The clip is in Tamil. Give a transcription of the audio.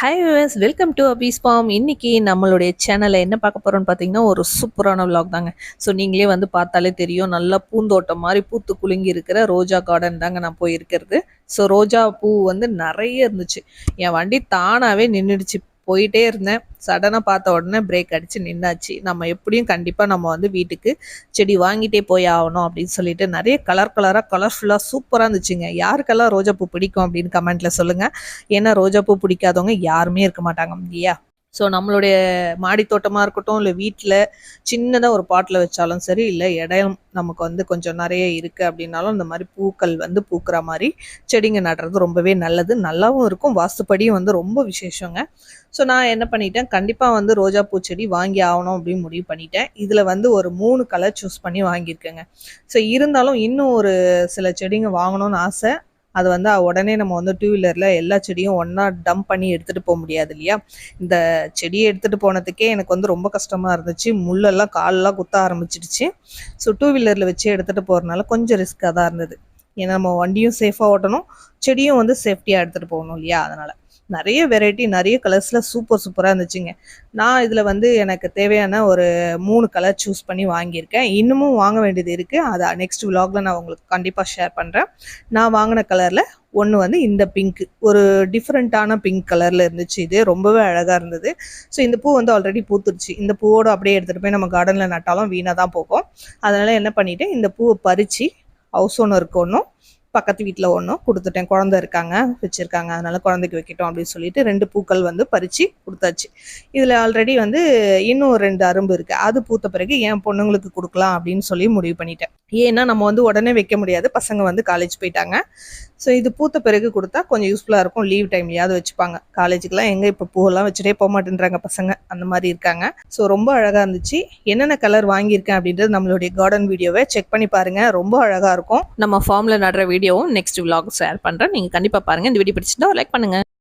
ஹாய் வியூவர்ஸ், வெல்கம் டு அபீஸ் ஃபார்ம். இன்னைக்கு நம்மளுடைய சேனலில் என்ன பார்க்க போகிறோம்னு பார்த்தீங்கன்னா ஒரு சூப்பரான விலாக் தாங்க. ஸோ நீங்களே வந்து பார்த்தாலே தெரியும், நல்லா பூந்தோட்டம் மாதிரி பூத்து குலுங்கி இருக்கிற ரோஜா கார்டன் தாங்க நான் போயிருக்கிறது. ஸோ ரோஜா பூ வந்து நிறைய இருந்துச்சு. என் வண்டி தானாகவே நின்றுடுச்சு. போயிட்டே இருந்தேன், சடனாக பார்த்த உடனே பிரேக் அடித்து நின்னாச்சு. நம்ம எப்படியும் கண்டிப்பாக நம்ம வந்து வீட்டுக்கு செடி வாங்கிட்டே போய் ஆகணும் அப்படின்னு சொல்லிட்டு நிறைய கலர்ஃபுல்லாக சூப்பராக இருந்துச்சுங்க. யாருக்கெல்லாம் ரோஜா பூ பிடிக்கும் அப்படின்னு கமெண்ட்டில் சொல்லுங்கள். ஏன்னா ரோஜா பூ பிடிக்காதவங்க யாருமே இருக்க மாட்டாங்க இல்லையா? ஸோ நம்மளுடைய மாடி தோட்டமாக இருக்கட்டும், இல்லை வீட்டில் சின்னதாக ஒரு பாட்டில் வச்சாலும் சரி, இல்லை இடம் நமக்கு வந்து கொஞ்சம் நிறைய இருக்குது அப்படின்னாலும் இந்த மாதிரி பூக்கள் வந்து பூக்கிற மாதிரி செடிங்க நடுறது ரொம்பவே நல்லது, நல்லாவும் இருக்கும், வாஸ்துப்படியும் வந்து ரொம்ப விசேஷங்க. ஸோ நான் என்ன பண்ணிட்டேன், கண்டிப்பாக வந்து ரோஜா பூச்செடி வாங்கி ஆகணும் அப்படின்னு முடிவு பண்ணிட்டேன். இதில் வந்து ஒரு 3 கலர் சூஸ் பண்ணி வாங்கியிருக்கேங்க. ஸோ இருந்தாலும் இன்னும் ஒரு சில செடிங்க வாங்கணும்னு ஆசை. அது வந்து உடனே நம்ம வந்து டூ வீலரில் எல்லா செடியும் ஒன்றா டம்ப் பண்ணி எடுத்துகிட்டு போக முடியாது இல்லையா? இந்த செடியை எடுத்துகிட்டு போனதுக்கே எனக்கு வந்து ரொம்ப கஷ்டமாக இருந்துச்சு. முள்ளெல்லாம் காலெல்லாம் குத்த ஆரம்பிச்சிடுச்சு. ஸோ டூ வீலரில் வச்சு எடுத்துகிட்டு போகிறதுனால கொஞ்சம் ரிஸ்க்காக தான் இருந்தது. ஏன்னா நம்ம வண்டியும் சேஃபாக ஓட்டணும், செடியும் வந்து சேஃப்டியாக எடுத்துகிட்டு போகணும் இல்லையா? அதனால் நிறைய வெரைட்டி, நிறைய கலர்ஸில் சூப்பராக இருந்துச்சுங்க. நான் இதில் வந்து எனக்கு தேவையான ஒரு 3 கலர் சூஸ் பண்ணி வாங்கியிருக்கேன். இன்னமும் வாங்க வேண்டியது இருக்குது. அதை நெக்ஸ்ட் விலாகில் நான் உங்களுக்கு கண்டிப்பாக ஷேர் பண்ணுறேன். நான் வாங்கின கலரில் ஒன்று வந்து இந்த பிங்க்கு, ஒரு டிஃப்ரெண்ட்டான பிங்க் கலரில் இருந்துச்சு. இது ரொம்பவே அழகாக இருந்தது. ஸோ இந்த பூ வந்து ஆல்ரெடி பூத்துருச்சு. இந்த பூவோடு அப்படியே எடுத்துகிட்டு போய் நம்ம கார்டனில் நட்டாலும் வீணாக தான் போகும். அதனால் என்ன பண்ணிவிட்டேன், இந்த பூவை பறித்து ஹவுஸ் ஓனருக்கு ஒன்றும், பக்கத்து வீட்டில் ஒன்றும் கொடுத்துட்டேன். குழந்தை இருக்காங்க, வச்சுருக்காங்க, அதனால் குழந்தைக்கு வைக்கட்டும் அப்படின்னு சொல்லிட்டு 2 பூக்கள் வந்து பறித்து கொடுத்தாச்சு. இதில் ஆல்ரெடி வந்து இன்னும் 2 அரும்பு இருக்குது. அது பூத்த பிறகு என் பொண்ணுங்களுக்கு கொடுக்கலாம் அப்படின்னு சொல்லி முடிவு பண்ணிட்டேன். ஏன்னா நம்ம வந்து உடனே வைக்க முடியாது, பசங்க வந்து காலேஜ் போயிட்டாங்க. ஸோ இது பூத்த பிறகு கொடுத்தா கொஞ்சம் யூஸ்ஃபுல்லாக இருக்கும். லீவ் டைம்லையாவது வச்சுப்பாங்க. காலேஜுக்கெலாம் எங்கே இப்போ பூவெல்லாம் வச்சுட்டே போக மாட்டேன்றாங்க பசங்க, அந்த மாதிரி இருக்காங்க. ஸோ ரொம்ப அழகாக இருந்துச்சு. என்னென்ன கலர் வாங்கியிருக்கேன் அப்படின்றது நம்மளுடைய கார்டன் வீடியோவை செக் பண்ணி பாருங்கள், ரொம்ப அழகாக இருக்கும். நம்ம ஃபார்மில் நடுற வீடியோவும் நெக்ஸ்ட் விலாக் ஷேர் பண்ணுறேன், நீங்கள் கண்டிப்பாக பாருங்கள். இந்த வீடியோ பிடிச்சிருந்தா லைக் பண்ணுங்கள்.